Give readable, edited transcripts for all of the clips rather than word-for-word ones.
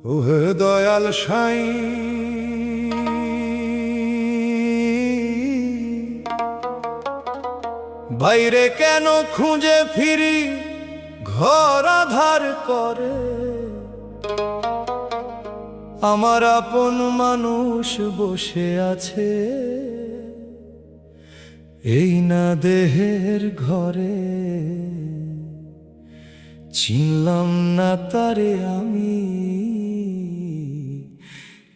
ওহে দয়াল সাই বাইরে কেন খুঁজে ফিরি ঘর আধার করে আমার আপন মানুষ বসে আছে এই না দেহের ঘরে চিনলাম না তারে আমি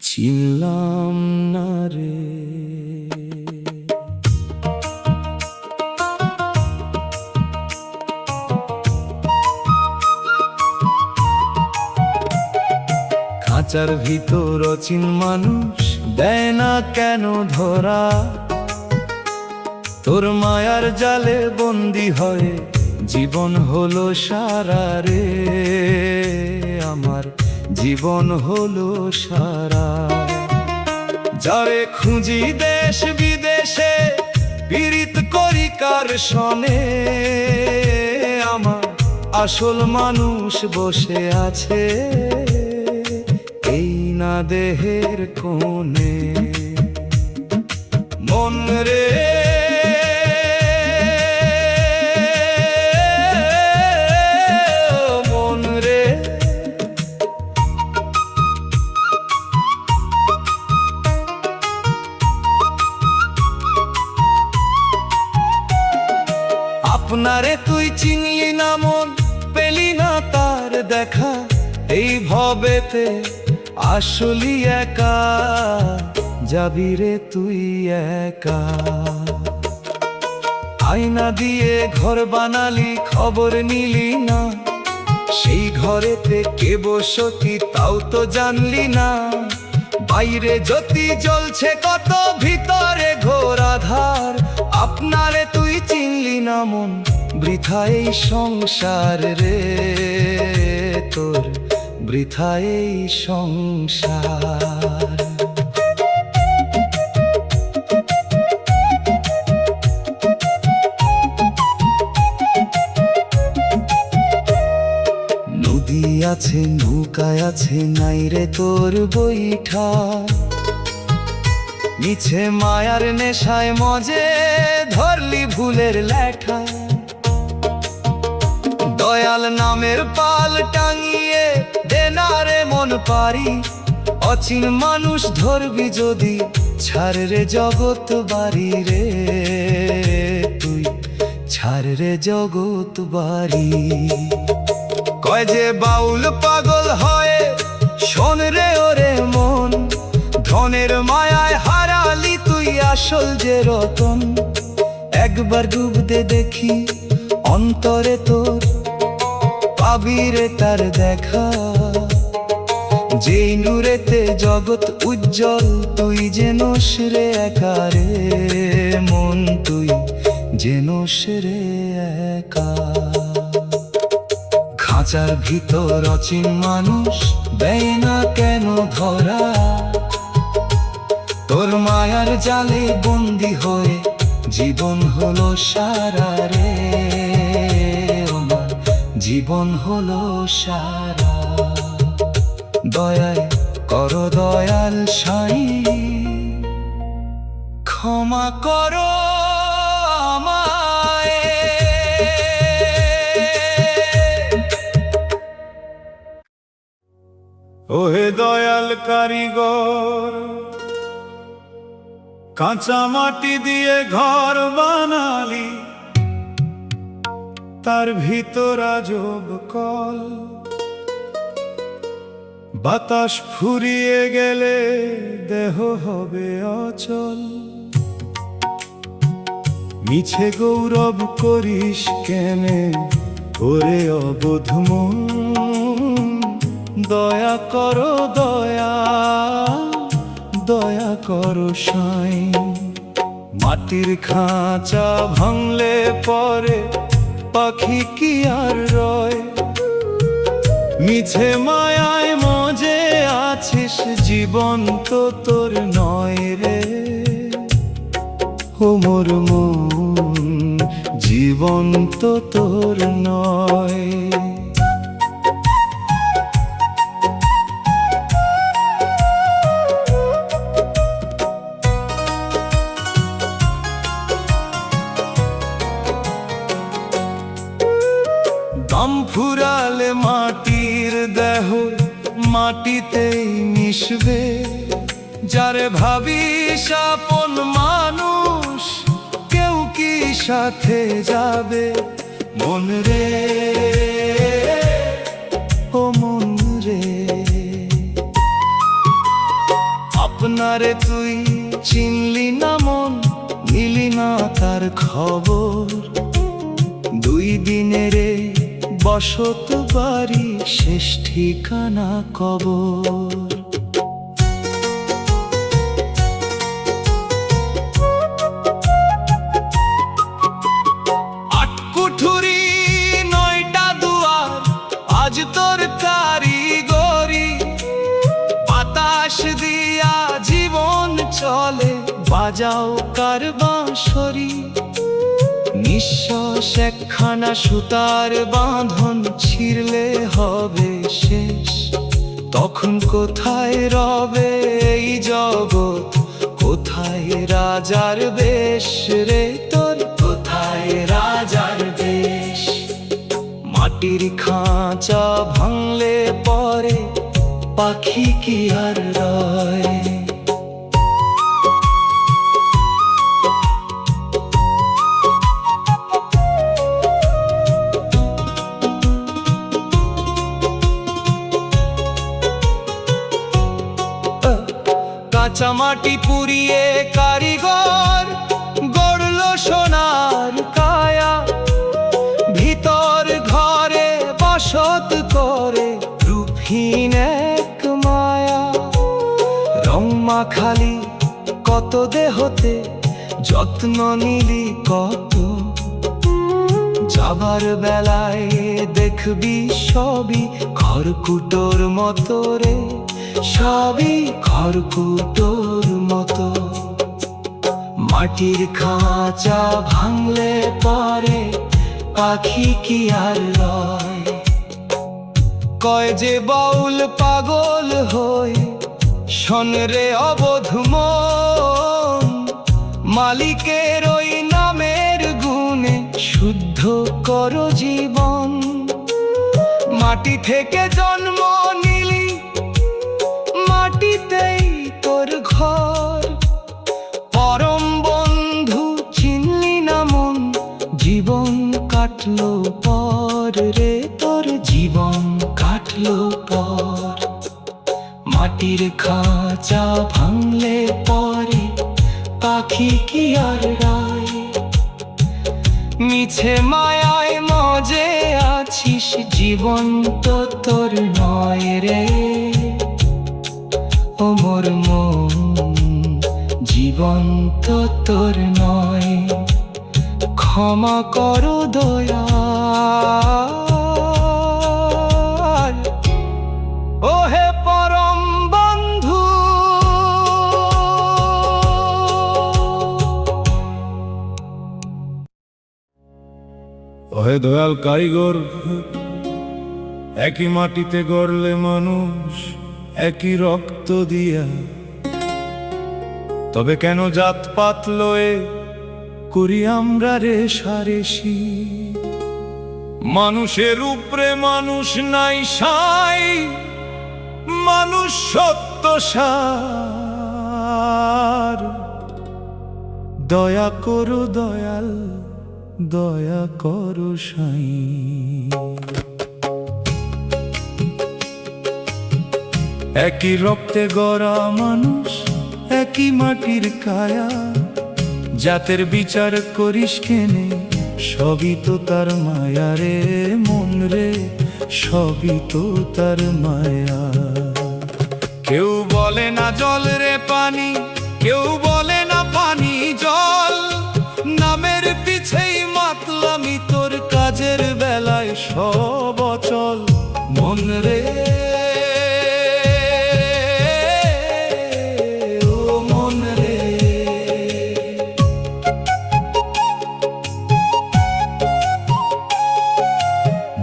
চিনলাম না রে খাঁচার ভিতর অচিন মানুষ দেয় না কেন ধরা তোর মায়ার জালে বন্দি হয়ে জীবন হলো সারা রে আমার জীবন হলো সারা যারে খুঁজি দেশ বিদেশে পীড়িত করি কার সনে আমার আসল মানুষ বসে আছে এই না দেহের কোণে মন রে আপনারে তুই চিনলি না মন পেলি না তার দেখা এই ভবেতে আসলি একা যাবি রে তুই একা আয়না দিয়ে ঘর বানালি খবর নিলি না সেই ঘরেতে কে বসতি তাও তো জানলি না বাইরে জ্যোতি জ্বলছে কত ভিতরে ঘোর আধার আপনারে তুই চিনলি না মন বৃথা এই সংসার রে তোর বৃথা এই সংসার নদী আছে নৌকায় আছে নাই রে তোর বৈঠা মিছে মায়ার নেশায় মজে ধরলি ভুলের লেঠা দয়াল নামের পাল টাঙিয়ে দেনারে মন পারি অচিন মানুষ ধরবি যদি ছাড় রে জগৎ বাড়ি রে তুই ছাড় রে জগৎ বাড়ি কয় যে বাউল পাগল হয় শোন রে ওরে মন ধনের মায়ায় হারালি তুই আসল যে রতন একবার ডুব দে দেখি অন্তরে তোর পাবি রে তার দেখা যেই নূরেতে জগৎ উজ্জ্বল তুই যেন রে একা রে মন তুই যেন রে একা খাঁচার ভিতর অচিন মানুষ দেয় না কেন ধরা তোর মায়ার জালে বন্দি হয়ে জীবন হলো সারা রে জীবন হলো সারা দয়ায় কর দয়াল সাই ক্ষমা করো আমায় ওহে দয়াল কারিগর কাঁচা মাটি দিয়ে ঘর বানালি তার ভিতর আজব কল বাতাস ফুরিয়ে গেলে দেহ হবে অচল মিছে গৌরব করিস কেনে ওরে অবোধ মন দয়া করো দয়া দয়া করো সাই মাটির খাঁচা ভাঙলে পরে পাখি কি আর রয় মিছে মায়ায় মজে আছিস জীবন তো তোর নয় রে ও মোর মন জীবন তো তোর নয় দেহ মাটিতেই মিশবে। যারে ভাবিস আপন মানুষ, কেউ কি সাথে যাবে? মন রে, ও মন রে, আপনারে তুই চিনলি না মন, নিলি না তার খবর। 2 দিনের বসত বাড়ি, শেষ ঠিকানা কবর। আটকুঠুরি 9টা দুয়ার, আজ তোর কারিগরি। বাতাস দিয়া জীবন চলে, বাজাও কার বাঁশরি। নিঃশ্বাস একখানা সুতার বাঁধন, ছিঁড়লে হবে শেষ। তখন কোথায় রবে এই জগৎ, কোথায় রাজার বেশ রে তোর, কোথায় রাজার বেশ? মাটির খাঁচা ভাঙলে পরে পাখি কি আর রয়? কাঁচা মাটি পুড়িয়ে কারিগর গড়ল সোনার কায়া। ভিতর ঘরে বসত করে রূপহীন এক মায়া। রং মাখালি কত দেহতে, যত্ন নিলি কত। যাবার বেলায় দেখবি সবই খড়কুটোর মতো রে, সবই খড়কুটোর মতো। মাটির খাঁচা ভাঙলে পরে পাখি কি আর রয়? কয় যে বাউল পাগল হয়ে, শোন রে অবোধ মন। মালিকের ওই নামের গুণে শুদ্ধ করো জীবন। মাটি থেকে জন্ম নিলি, মাটিতেই তোর ঘর। পরম বন্ধু চিনলি না মন, জীবন কাটলো পর রে তোর, জীবন কাটলো পর। মাটির খাঁচা ভাঙলে পরে পাখি কি আর রায়? মিছে মায়ায় মজে আছিস, জীবন তো তোর নয় রে। ও মোর মন, জীবন তো তোর নয়। ক্ষমা করো দয়াল, ও হে পরম বন্ধু। ওহে দয়াল কারিগর, একই মাটিতে গড়লে মানুষ, একই রক্ত দিয়া। তবে কেন জাতপাত লয়ে করি আমরা রেষারেষি? মানুষের উপরে মানুষ নাই সাই, মানুষ সত্য সার। দয়া করো দয়াল, দয়া করো সাই। একই রক্তে গড়া মানুষ, একই মাটির কায়া। জাতের বিচার করিস কেনে, সবই তো তার মায়া রে মন রে, সবই তো তার মায়া। কেউ বলে না জল রে পানি, কেউ বলে না পানি জল। নামের পিছেই মাতলামি, তোর কাজের বেলায় সব অচল। মন রে, ও মন রে,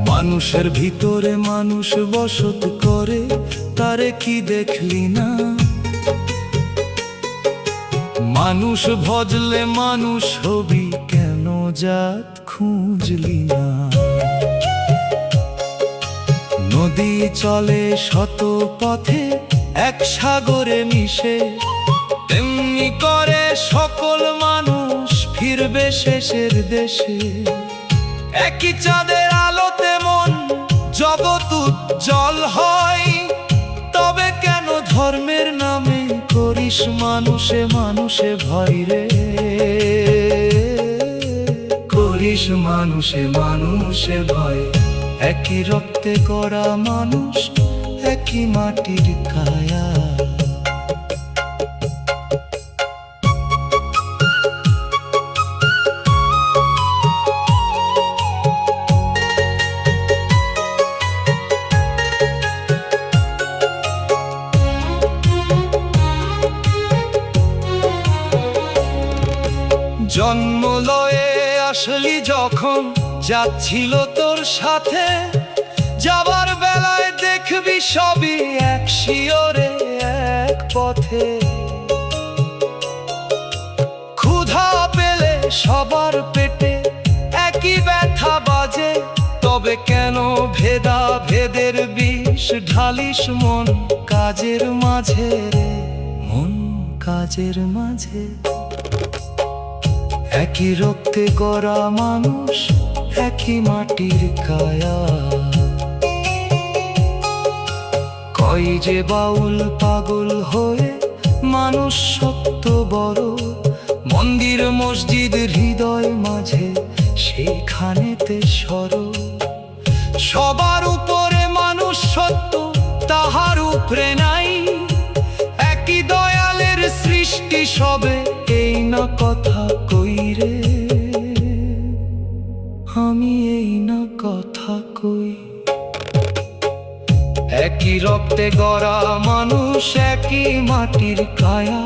মানুষের ভিতরে মানুষ বসত করে, তারে কি দেখলি না? মানুষ ভজলে মানুষ হবি, কেন জাত খুঁজলি না? নদী নদী চলে শত পথে এক সাগরে মিশে, তেমনি করে সকল মানুষ ফিরবে শেষের দেশে। একই চাঁদের আলোতে মন জগৎ উজ্জ্বল হয়, তবে কেন ধর্মের নামে করিস মানুষে মানুষে ভয় রে? করিস মানুষে মানুষে ভয়। একই রক্তে গড়া মানুষ, একই মাটির কায়া। জন্ম লয়ে আসলি যখন যাচ্ছিল তোর সাথে, যাবার বেলায় দেখবি সবই এক শিয়রে এক পথে। ক্ষুধা পেলে সবার পেটে একই ব্যথা বাজে, তবে কেন ভেদা ভেদের বিষ ঢালিস মন কাজের মাঝে রে? মন কাজের মাঝে। একই রক্তে গড়া মানুষ, একই মাটির কায়া। কই যে বাউল পাগল হয়ে মানুষ সত্য বড়, মন্দির মসজিদ হৃদয় মাঝে সেখানেতে সর। সবার উপরে মানুষ সত্য, তাহার উপরে নাই। একই দয়ালের সৃষ্টি সবে, এই না কথা কই রে? আমি এই না কথা কই। একই রক্তে গড়া মানুষ, একই মাটির কায়া।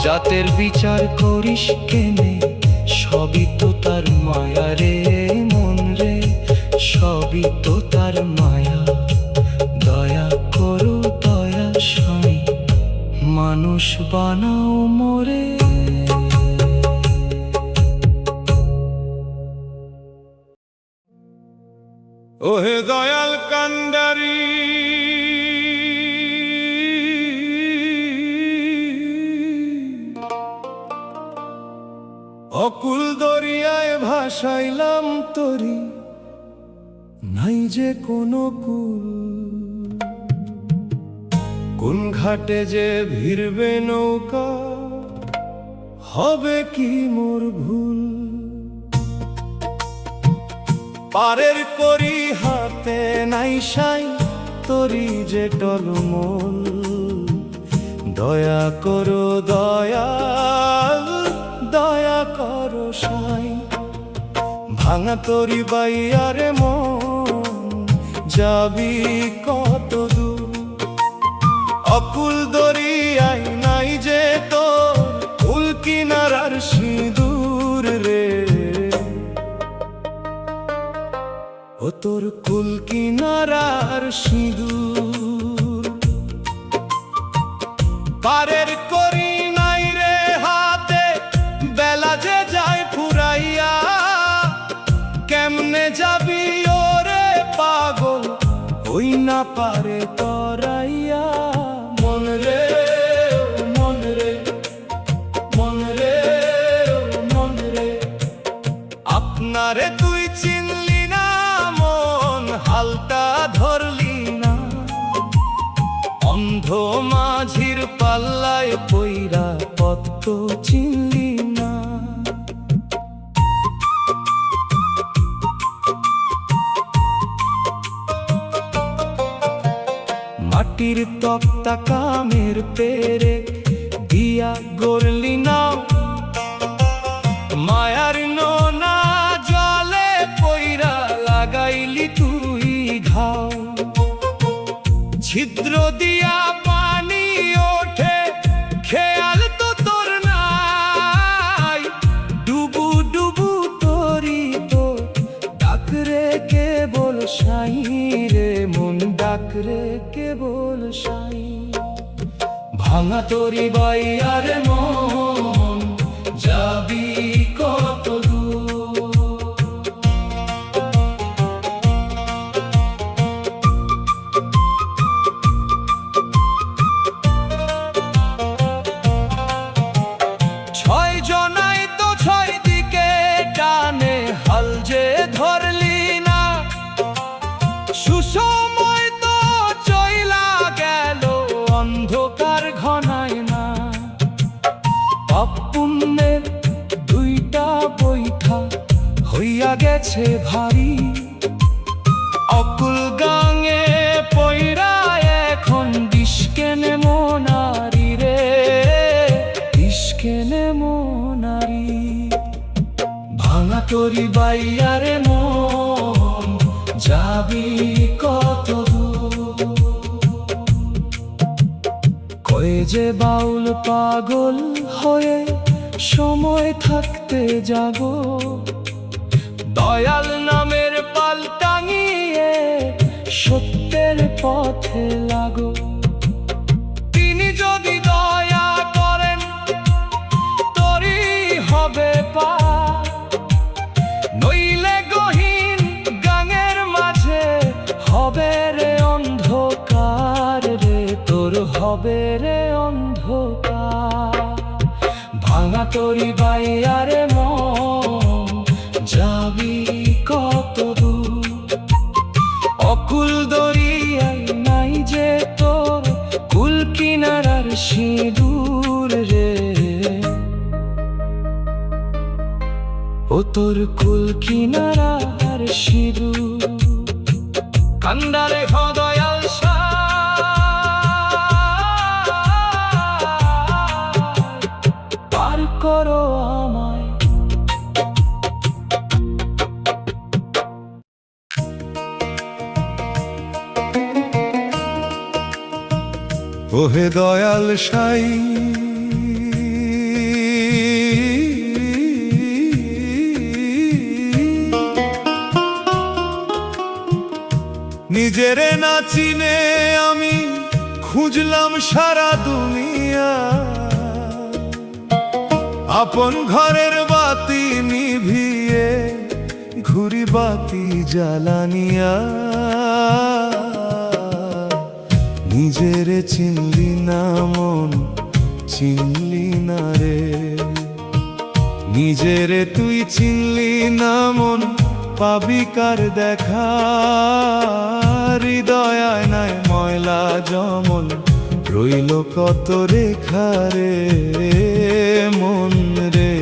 জাতের বিচার করিস কেনে? সবই তো তার মায়া রে মন রে, সবই তো তার মায়া। দয়া করো দয়া সাই, মানুষ বানাও মোরে। ওহে দয়াল কান্ডারি, অকুল দরিয়ায় ভাসাইলাম তরি, নাই যে কোনো কুল। কোন ঘাটে যে ভিড়বে নৌকা, হবে কি মোর ভুল? পারের করি হাতে নাই সাই, তরি যে টলমল। দয়া করো দয়াল, দয়া করো সাই। ভাঙা তরি বাইয়ারে মন, যাবি কত দূর? অকুল দরিয়ায় নাই যে তোর কুল কিনারার সিঁদুর রে। ও তোর কুল কিনারার সিঁদুর। পারের করি নাই রে হাতে, বেলা যে যায় ফুরাইয়া। কেমনে যাবি ওরে পাগল, ওই না পারে তরাইয়া। মন রে মন রে, মন রে মন রে। আপনারে তুই চিনলি না, মন হালটা ধরলি না। অন্ধ মাঝির পাল্লায় পইরা পথ তো চিনলি না। মাটির তক্তা কামের পেরে দিয়া গড়লি না। মায়ার নোনা জলে পইরা লাগাইলি তুই ঘাও। ছিদ্র দিয়া পানি ওঠে, খেয়াল তো তোর নাই। ডুবু ডুবু তরি তো ডাকরে কেবল সাই রে মন, ডাকরে কেবল সাই। ভাঙা তরি বাইয়ার মন, যাবি কত দূর? গেছে ভারী, অকুল গাঙে পইরা এখন ডিসকেনে মনারি রে, ডিসকেনে মনারি। ভাঙা তরি বাইয়ারে মন, যাবি কত দূর? কয়ে যে বাউল পাগল হয়ে সময় থাকতে যাগো, দয়াল নামের পাল টাঙিয়ে সত্যের পথে লাগো। তিনি যদি দয়া করেন তরি হবে পার, নইলে গহীন গাঙের মাঝে হবে রে অন্ধকার রে, তোর হবে রে অন্ধকার। ভাঙা তরি বাইয়ারে মন, যাবি কত দূর? অকুল দরিয়াই নাই যে তোর কুল কিনারার সিঁদুর রে, ও তোর কুল কিনারার সিঁদুর। কান্দারে দয়াল পার করো আমায়। ওহে দয়াল সাই, নিজেরে না চিনে আমি খুঁজলাম সারা দুনিয়া, আপন ঘরের বাতি নিভিয়ে ঘুরি বাতি জ্বালানিয়া। নিজেরে চিনলি না মন, চিনলি না রে, নিজেরে তুই চিনলি না মন, পাবি কার দেখা? হৃদয় নাই ময়লা জমন, রইল কত রেখা রে মন রে,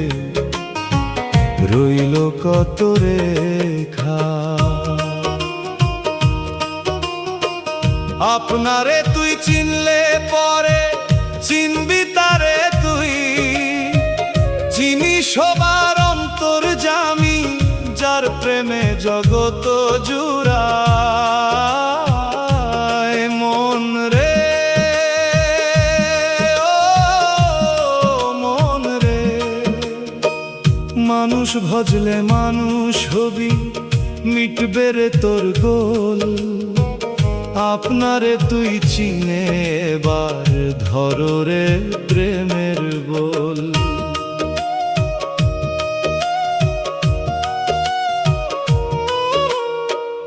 রইল কত রেখা। আপনারে তুই চিনলে পরে চিনবি তারে তুই, চিনি সবার অন্তর্যামী, যার প্রেমে জগত জুড়ায় মন রে, ও মন রে। মানুষ ভজলে মানুষ হবি, মিটবে রে তোর গোল। আপনারে তুই চিনে এবার ধরো রে প্রেমের বোল।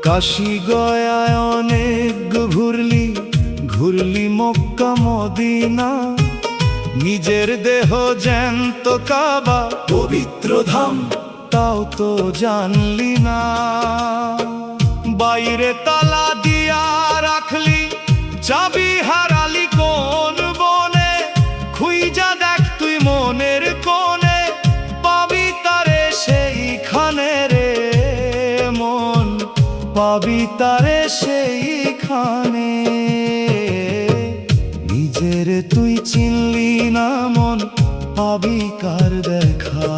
কাশি গয়ায় অনেক ঘুরলি, ঘুরলি মক্কা মদিনা, নিজের দেহ জ্যান্ত কাবা পবিত্র ধাম, তাও তো জানলি না। বাইরে তালা দিয়া রাখলি, চাবি হারালি কোন বনে, খুইজা দেখ তুই মনের কোণে, পাবি তারে সেইখানে রে মন, পাবি তারে সেইখানে। নিজের তুই চিনলি না মন, পাবি কার দেখা?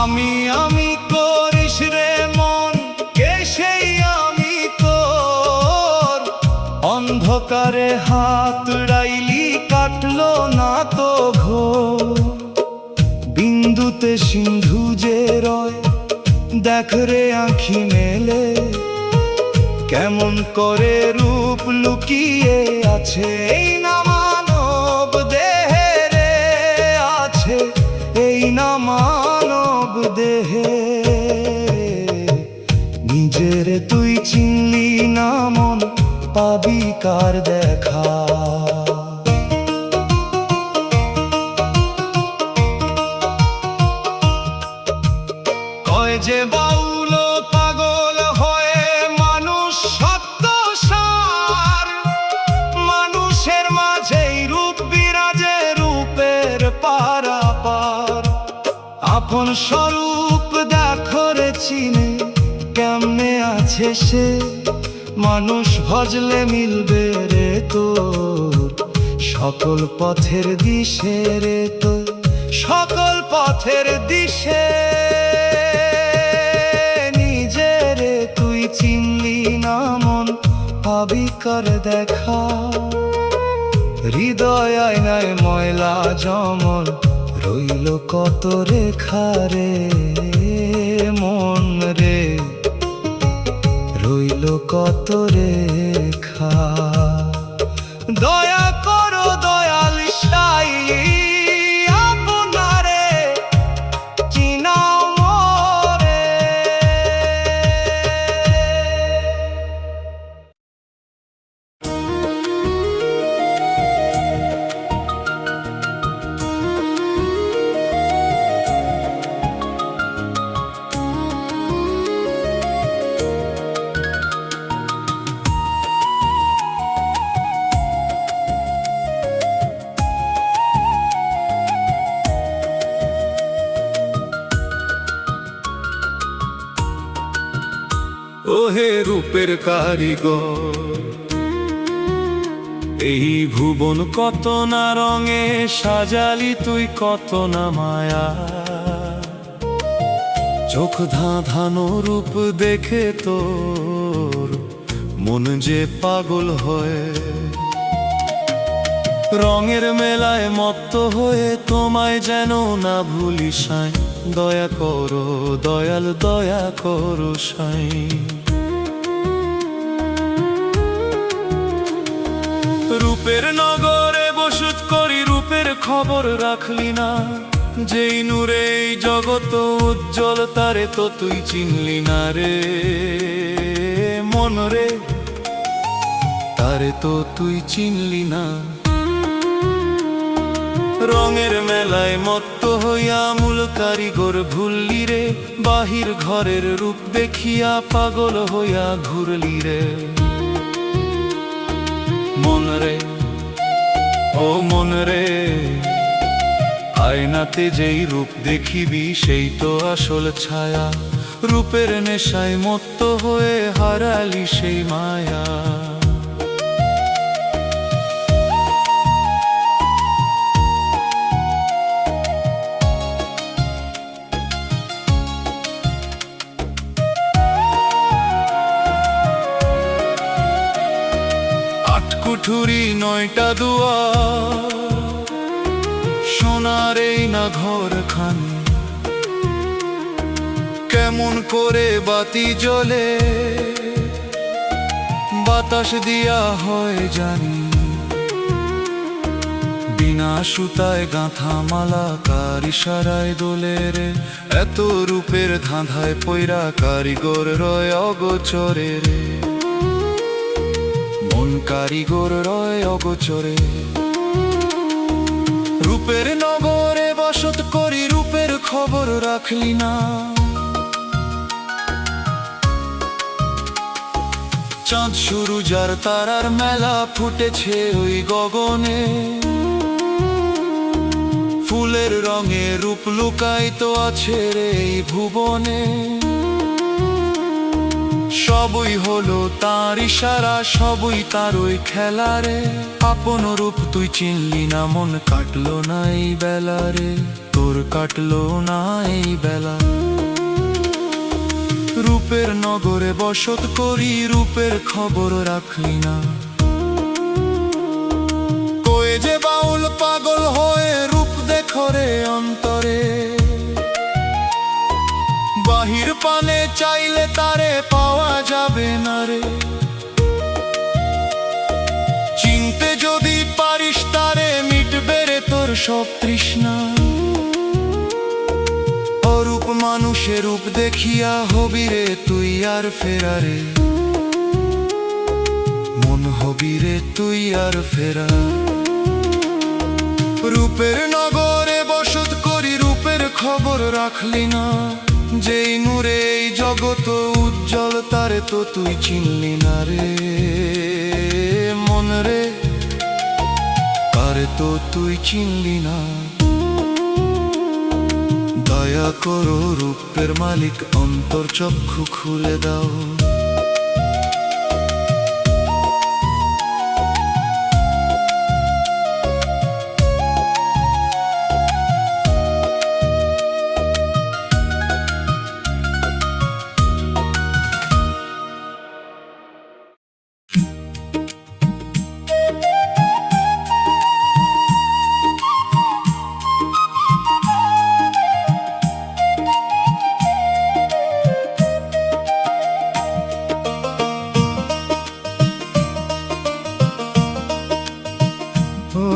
আমি আমি করিস রে মন, কে সেই আমি তোর? অন্ধকারে হাত রাইলি, কাটলো না তো ঘোর। বিন্দুতে সিন্ধু যে রয়, দেখ রে আঁখি মেলে, কেমন করে রূপ লুকিয়ে আছে এই না মানব দেহে রে, আছে এই না মানব দেহে। নিজের তুই চিনলি না মন, পাবি কার দেখা? স্বরূপ দেখো রে চিনে কেমনে আছে সে, মানুষ ভজলে মিলবে রে তোর সকল পথের দিশে রে তোর সকল পথের দিশে। নিজেরে তুই চিনলি না মন পাবি কর দেখা, হৃদয় আয়নায় ময়লা জমন রইল কত রেখা রে মন রে, রইল কত রেখা। দয়া করো দয়াল সাই আপনারে চিনাও মোরে। ওহে রূপের কারিগর, এই ভুবন কত না রঙে সাজালি তুই কত না মায়া। চোখ ধাঁধানো রূপ দেখে তোর মন যে পাগল হয়, রঙের মেলায় মত্ত হয়ে তোমায় যেন না ভুলি সাই। দয়া করো দয়াল দয়া করো সাই। রূপের নগরে বসত করি রূপের খবর রাখলি না, যেই নূরে এই জগত উজ্জ্বল তারে তো তুই চিনলি না রে মন রে, তারে তো তুই চিনলি না। রঙের মেলায় মত্ত হইয়া মূল কারিগর ভুললি রে, বাহির ঘরের রূপ দেখিয়া পাগল হইয়া ঘুরলি রে মন রে ও মন রে। আয়নাতে যেই রূপ দেখিবি সেই তো আসল ছায়া, রূপের নেশায় মত্ত হয়ে হারালি সেই মায়া। কুঠুরি 9টা দুয়ার, সোনার এই না ঘর খানি, কেমন করে বাতি জ্বলে বাতাস দিয়া হয় জানি। বিনা সুতায় গাঁথা মালা কার ইশারায় দোলে রে, এত রূপের ধাঁধায় পয়রা কারিগর রয় অগোচরে রে, কারিগর রয় অগোচরে। রূপের নগরে বসত করি রূপের খবর রাখলি না, চাঁদ শুরু যার তারার মেলা ফুটেছে ওই গগনে, ফুলের রঙে রূপ লুকায়িত আছে রে এই ভুবনে। সবই হলো তার ইশারা, সবই তার ওই খেলা রে, আপন রূপ তুই চিনলি না মন কাটলো না এই বেলা রে, তোর কাটলো না এই বেলা। রূপের নগরে বসত করি রূপের খবর রাখলি না, কয়ে যে বাউল পাগল হয়ে রূপ দেখো রে অন্তরে, বাহির পানে চাইলে তারে পাওয়া যাবে না রে। চিনতে যদি পারিস তারে মিটবে রে তোর সব তৃষ্ণা। অরূপ মানুষের রূপ দেখিয়া হবি রে তুই আর ফেরারে, মন হবি রে তুই আর ফেরা। রূপের নগরে বসত করি রূপের খবর রাখলি না, যেই নূরে এই জগত উজ্জ্বল তারে তো তুই চিনলি না রে মন রে, তারে তো তুই চিনলি না। দয়া করো রূপের মালিক, অন্তর্চক্ষু খুলে দাও। ও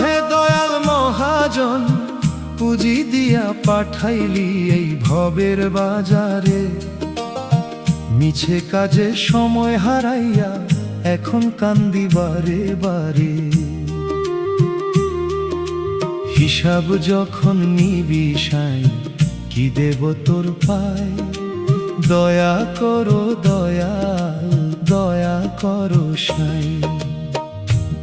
হে দয়াল মহাজন, পুঁজি দিয়া পাঠাইলি এই ভবের বাজারে, মিছে কাজে সময় হারাইয়া এখন কান্দি বারে বারে। হিসাব যখন নিবি সাই, কি দেব তোর পায়? দয়া করো দয়াল, দয়া করো সাই।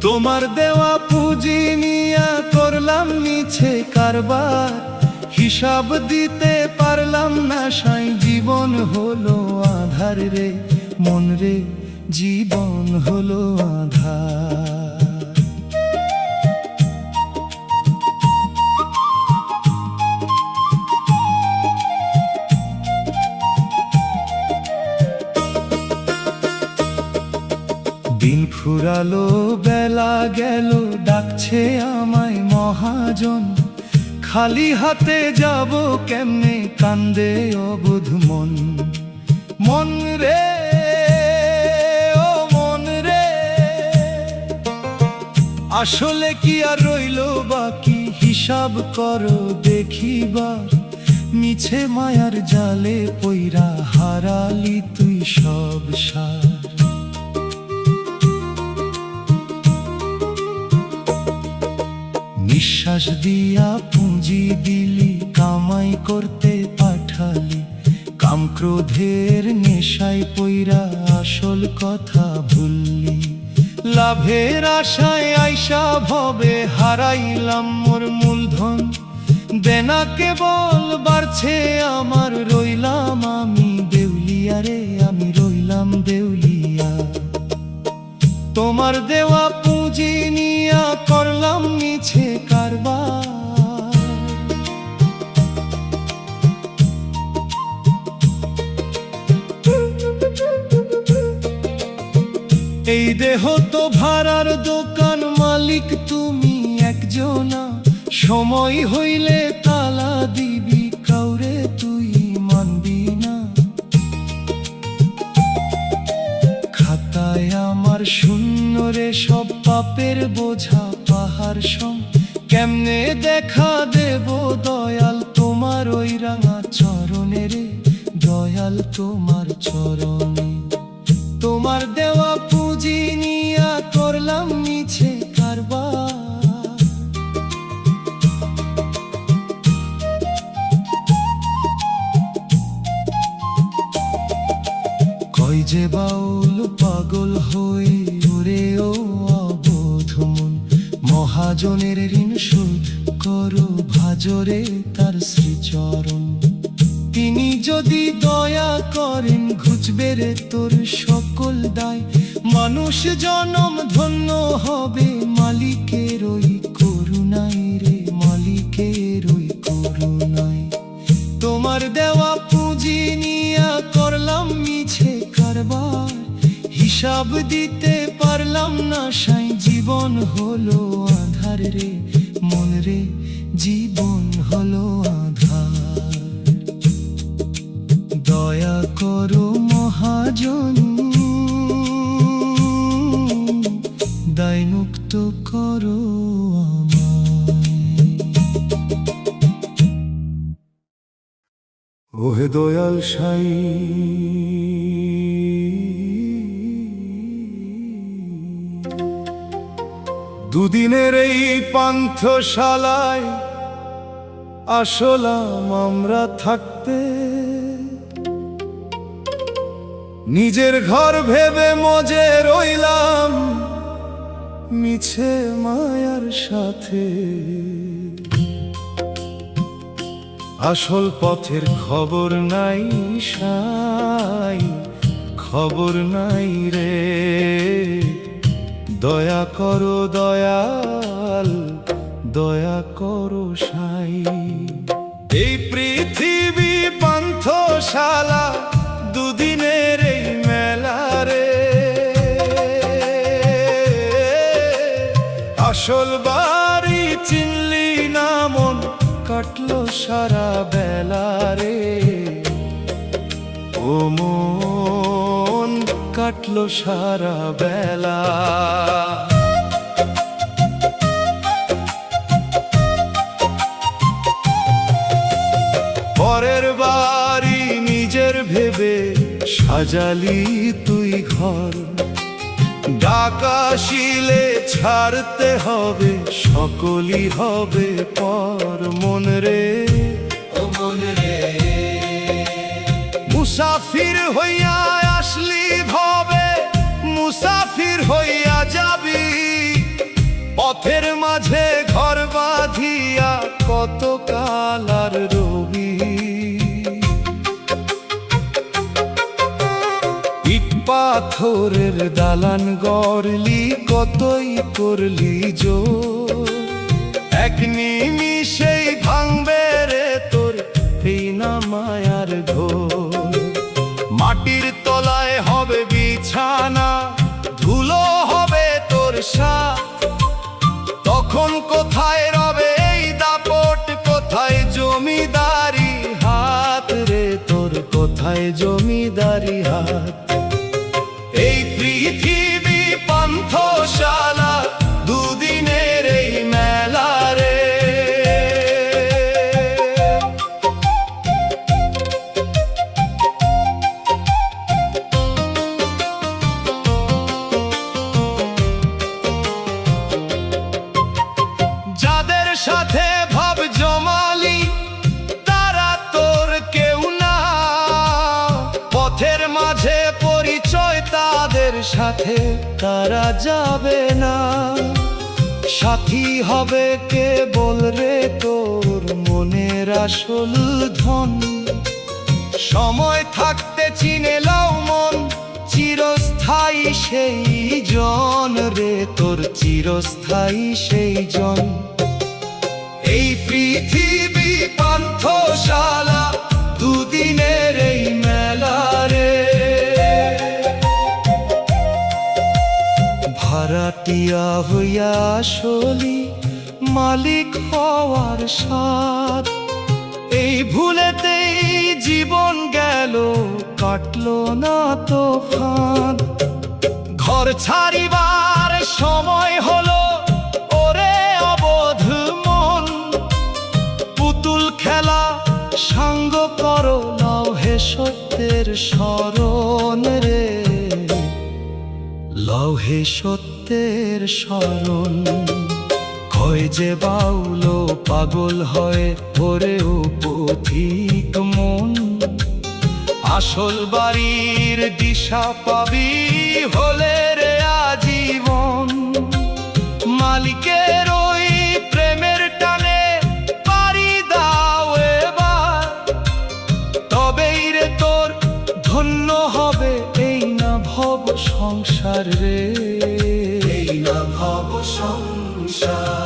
তোমার দেওয়া পুঁজি নিয়া করলাম মিছে কারবার, হিসাব দিতে পারলাম না সাই। জীবন হলো আধার রে মন রে, জীবন হলো আধার। দিন ফুরালো বেলা গেল, ডাকছে আমায় মহাজন, খালি হাতে যাব কেমনে, কান্দে অবুধ মন। মন রে ও মন রে, আসলে কি আর রইল বাকি? হিসাব করো দেখিবার, মিছে মায়ার জালে পইরা হারালি তুই সব সার। নিঃশ্বাস দিয়া পুঁজি দিলি, কামাই করতে পাঠালি, কাম ক্রোধের নেশায় পইরা আসল কথা ভুললি। লাভের আশায় আইসা ভবে হারাইলাম মোর মূলধন, দেনা কেবল বাড়ছে আমার, রইলাম আমি দেউলিয়া রে, আমি রইলাম দেউলিয়া। তোমার দেওয়া পুঁজি নিয়া করলাম মিছে কারবার, এই দেহ তো ভাড়ার দোকান, মালিক তুমি একজনা। সময় হইলে তালা দিবি, কাউরে তুই মানবি না। খাতায় আমার শূন্য রে সব পাপের বোঝা পাহাড় সম, কেমনে দেখা দেব দয়াল তোমার ওই রাঙা চরণে রে, দয়াল তোমার চরণে। তোমার দেওয়া পুঁজি নিয়া করলাম মিছে কারবার, কই যে বাউল পাগল হই ওরে ও অবোধ মন। মহাজনের ঋণ শোধ করো ভাজরে তার শ্রীচরণ, তিনি যদি দয়া করেন ঘুচবে রে তোর সকল দায়। মানুষ জনম ধন্য হবে মালিকের ওই করুণায় রে, মালিকের ওই করুণায়। তোমার দেওয়া পুঁজি নিয়া করলাম মিছে কারবার, হিসাব দিতে পারলাম না সাই। জীবন হলো আধার রে মন রে, জীবন হলো আধার। দয়া করো মহাজন, দায় মুক্ত করো আমায়। ওহে দয়াল সাই, দুদিনের এই পান্থশালায় আসলাম আমরা থাকতে, নিজের ঘর ভেবে মজে রইলাম মিছে মায়ার সাথে। আসল পথের খবর নাই সাই, খবর নাই রে। দয়া করো দয়াল, দয়া করো সাই। এই পৃথিবী পান্থশালা, দুদিনের এই মেলা রে। আসল বাড়ি চিনলি না মন, কাটলো সারা বেলা রে। ও মন কাটলো সারা বেলা। পরের বাড়ি নিজের ভেবে সাজালি তুই ঘর। ডাক আসিলে ছাড়তে হবে, সকলই হবে পর। মন রে ও মন রে, মুসাফির হইয়া আসলি ভবে, মুসাফির হইয়া যাবি। পথের মাঝে ঘর বাঁধিয়া কত কাল আর রবি। ইট পাথরের দালান গড়লি, কতই করলি জোর। এক নিমিষেই ভাঙবে রে তোর এই না মায়ার ঘোর। মাটির তলায় হবে বিছানা, ধুলো হবে তোর সাথ। তখন কোথায় রবে এই দাপট, কোথায় জমিদারি হাত রে তোর, কোথায় জমিদারি হাত। এই পৃথিবী পান্থশালা, দুদিনের এই মেলা রে। যাদের সাথে ভাব জমালি, তারা তোর কেউ না। পথের মাঝে পরিচয় তাদের সাথে, তারা যাবে না। সাথী হবে কে বল রে তোর মনের আসল ধন। সময় থাকতে চিনে লও মন, চিরস্থায়ী সেই জন রে তোর, চিরস্থায়ী সেই জন। এই পৃথিবী পান্থশালা, দুদিনের এই মেলা রে। ভাড়াটিয়া হইয়া আসলি মালিক হওয়ার স্বাদ। এই ভুলেতেই জীবন গেল, কাটলো না তো ফাঁদ। ঘর ছাড়িবার সময় হলো ওরে অবোধ মন। পুতুল খেলা সাঙ্গ করো, নাও হে সত্যের স্মরণ রে। লও হে সত্যের স্মরণ। কয় যে বাউলো পাগল হয় ওরে ও পথিক মন। আসল বাড়ির দিশা পাবি হলে রে আজীবন। মালিকের ওই প্রেমের টানে পাড়ি দাও এবার, তবেই রে তোর ধন্য হবে এই না ভব সংসার রে। এই না ভব সংসার।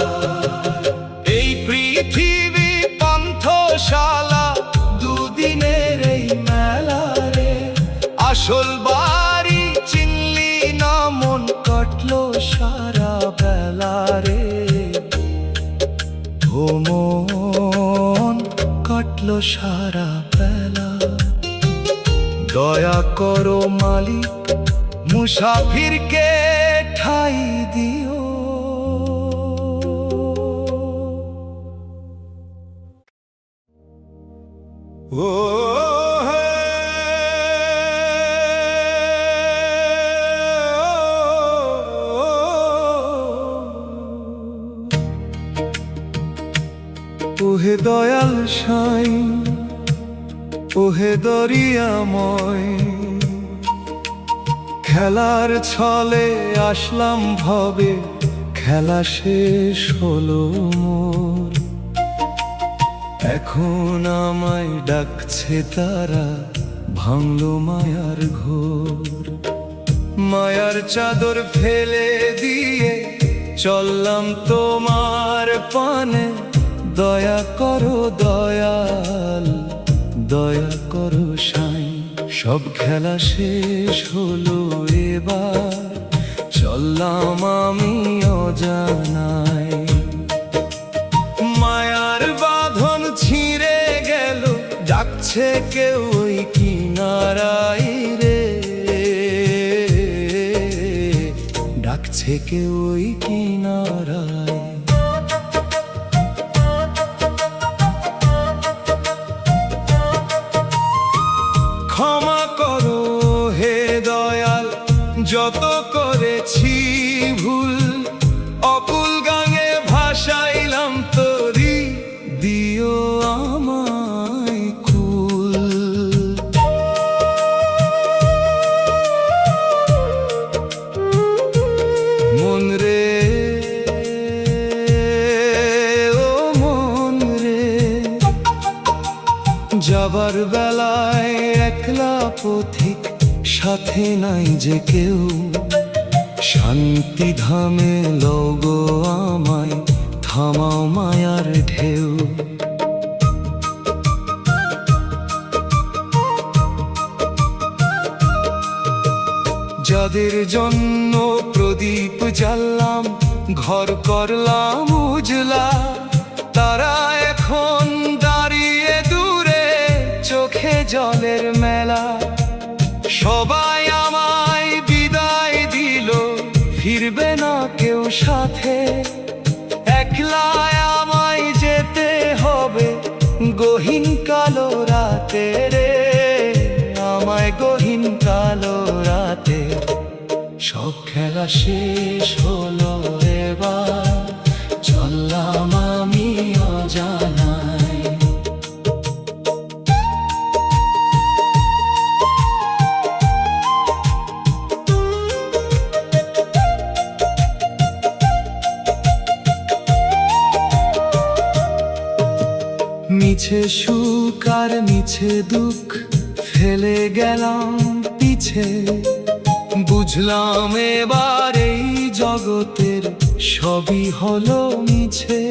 এই পৃথিবী পান্থশালা, দুদিনের এই মেলা রে। আসল বাড়ি চিনলি না মন, কাটলো সারা বেলা রে। ও মন কাটলো সারা বেলা। দয়া করো মালিক, মুসাফিরকে ঠাই দিও। ও ওহে দয়াল সাই, ওহে দরিয়াময়। খেলার ছলে আসলাম ভবে, খেলা শেষ হলো মোর। এখন আমায় ডাকছে তারা, ভাঙলো মায়ার ঘোর। মায়ার চাদর ফেলে দিয়ে চললাম তোমার পানে, দয়া করো দয়াল, দয়া করো সাই। সব খেলা শেষ হলো এবার, চললাম আমি অজানায়। মায়ার বাঁধন ছিঁড়ে গেল, ডাকছে কেউ ওই কিনারায় রে, ডাকছে কেউ ওই কিনারায়। ক্ষমা করো হে দয়াল, যত করেছি ভুল, অকুল গাঙে ভাসাইলাম তোরি, দিও আমায় কুল। মন রে ও মন রে, যাবার বেলায় একলা পথিক, সাথে নাই যে কেউ। শান্তি ধামে লগো আমায়, থামাও মায়ার ঢেউ। যাদের জন্য প্রদীপ জ্বাললাম, ঘর করলাম উজলা, তারা এখন দাঁড়িয়ে দূরে, চোখে জলের মেলা। সবাই আমায় বিদায় দিল, ফিরবে না কেউ সাথে, একলা আমায় যেতে হবে গহীন কালো রাতে রে, আমায় গহীন কালো রাতে। সব খেলা শেষ হলো এবার, চললাম আমি অজানায়। মিছে সুখ আর মিছে দুঃখ ফেলে গেলাম পিছে, বুঝলাম এবার এই জগতের সবই হলো মিছে।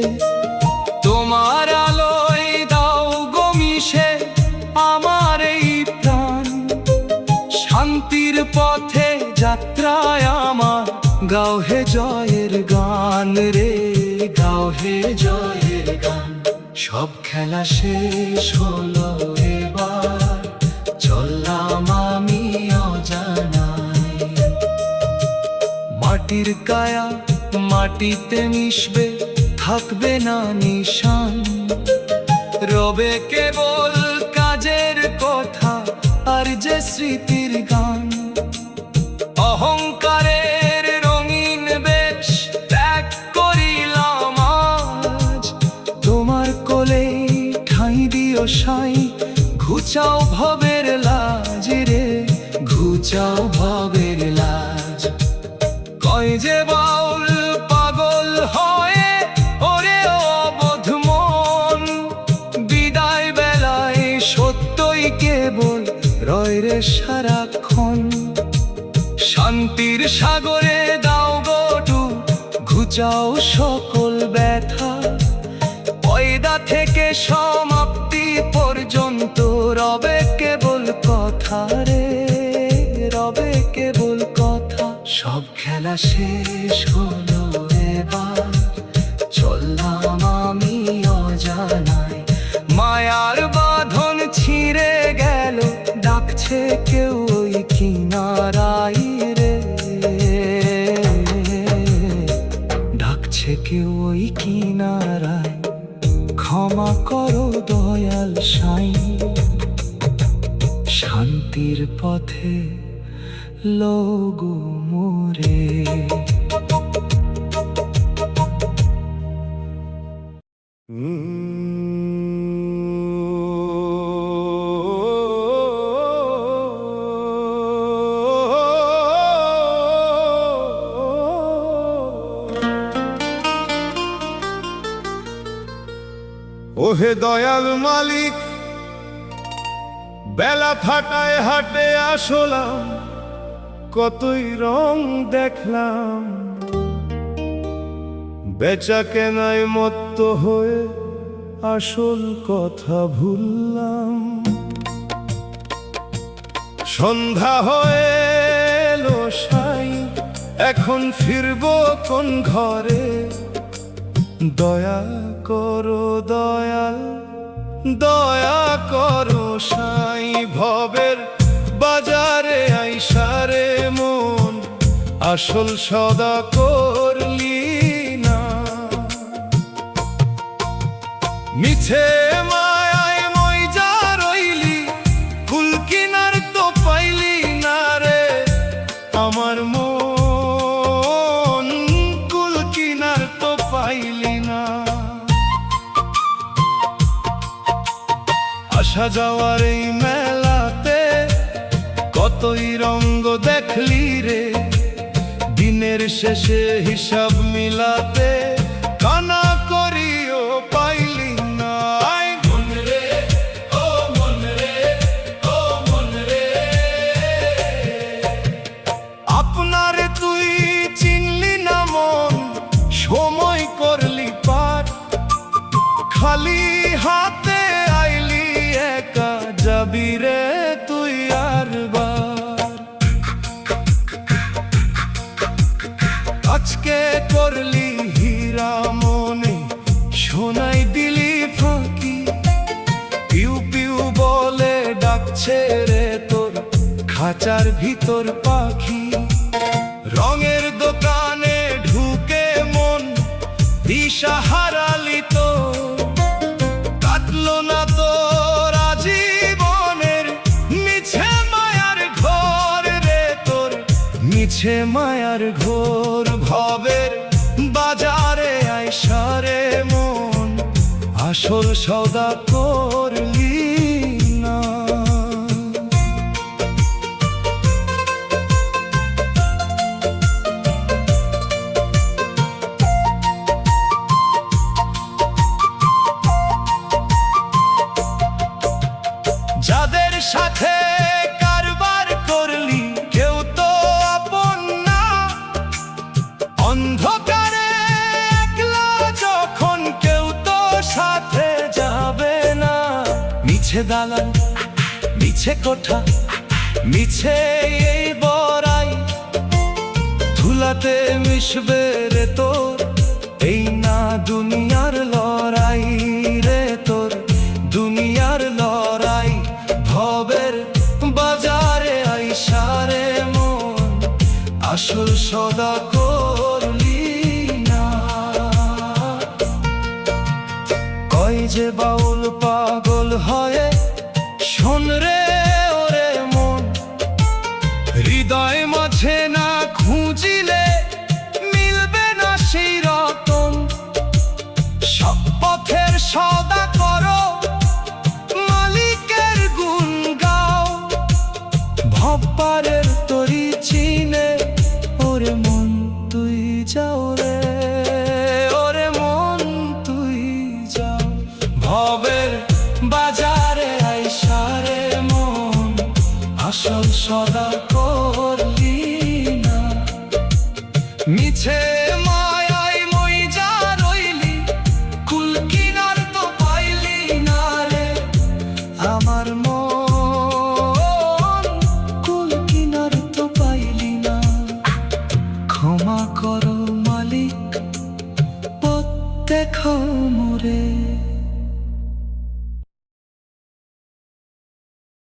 তোমার আলোয় দাও গো মিশে আমার এই প্রাণ, শান্তির পথে যাত্রায় আমার, গাও হে জয়ের গান রে, গাও হে জয়ের গান। সব খেলা শেষ হলো এবার, চললাম আমি অজানায়। মাটির কায়া মাটিতে মিশবে, থাকবে না নিশান, রবে কেবল কাজের কথা আর যে স্মৃতির গান। অহংকারের রঙিন বেশ ত্যাগ করিলাম আজ, তোমার কোলে ঠাঁই দিও সাই, ঘুচাও ভবের লাজ রে, ঘুচাও ভবের লাজ। কয় যে বাউল পাগল হয়ে ওরে অবোধ মন, বিদায় বেলায় সত্যই কেবল রয় রে সারাক্ষণ। শান্তির সাগরে দাও গোটু, ঘুচাও সকল ব্যথা, পয়দা থেকে সমাপ্তি পর্যন্ত রবে কেবল কথা রে, রবে কেবল কথা। সব খেলা শেষ হলো এবার, চললাম আমি অজানায়। মায়ার বাঁধন ছিঁড়ে গেল, ডাকছে কেউ ওই কিনারায় রে, ডাকছে কেউ ওই কিনারায়। ক্ষমা করো দয়াল সাই, শান্তির পথে লগো মোরে। ওহে দয়াল মালিক, বেলা ফাটায় হাটে আসলাম, কতই রং দেখলাম, বেচা কেনায় মত্ত হয়ে আসল কথা ভুললাম। সন্ধ্যা হয়ে এলো সাই, এখন ফিরবো কোন ঘরে? দয়া করো দয়াল, দয়া করো সাই, ভবের বাজারে আইসারে মন আসল সদা করলি না। মিছে মায়ায় মইজা রইলি, কুল কিনার তো পাইলি না রে আমার মন, কুল কিনার তো পাইলি না। আসা যাওয়ার এই মেলাতে কতই রঙ্গ দেখলি রে, দিনের শেষে হিসাব মিলাতে কানা করিও পাইলি না। আয় মন রে, ও মন রে, ও মন রে, আপনারে তুই চিনলি না মন, সময় করলি পার, খালি হাতে আইলি একা যাবি রে তুই আরবার। আজকে করলি হীরা মনে, শোনাই দিলি ফাঁকি, পিউ পিউ বলে ডাকছে রে তোর খাঁচার ভিতর পাখি। রঙের দোকানে ঢুকে মন দিশা হারালি তো, কাটলো না তোর আজীবনের মিছে মায়ার ঘর রে তোর, মিছে মায়ার ঘোর। ভবের বাজারে আইসারে মন আসল সওদা করলি না। যাদের সাথে কারবার করলি কেউ তো আপন না, অন্ধকারে একলা যখন কেউ তো সাথে যাবে না। মিছে দালান, মিছে কোঠা, মিছে এই বড়াই, ধুলাতে মিশবে রে তোর এই না দুনিয়ার লড়াই রে তোর, দুনিয়ার লড়াই। ভবের বাজারে আইসারে মন আসল সদা করলি না। কয় যে বাউল পাগল হয়ে শোন রে ওরে মন, হৃদয় মাঝে না খুঁজিলে মিলবে না সেই রতন। সব পথের সদা করো, মালিকের গুণ গাও, ভবপারের তরি চিনে ওরে মন তুই যাও রে, ওরে মন তুই যাও। ভবের বাজারে আইসারে মন আসল সদা করলি না। মিছে মায়ায় মইজা রইলি, কুল কিনার তো পাইলি না রে আমার মন, কুল কিনার তো পাইলি না। ক্ষমা করো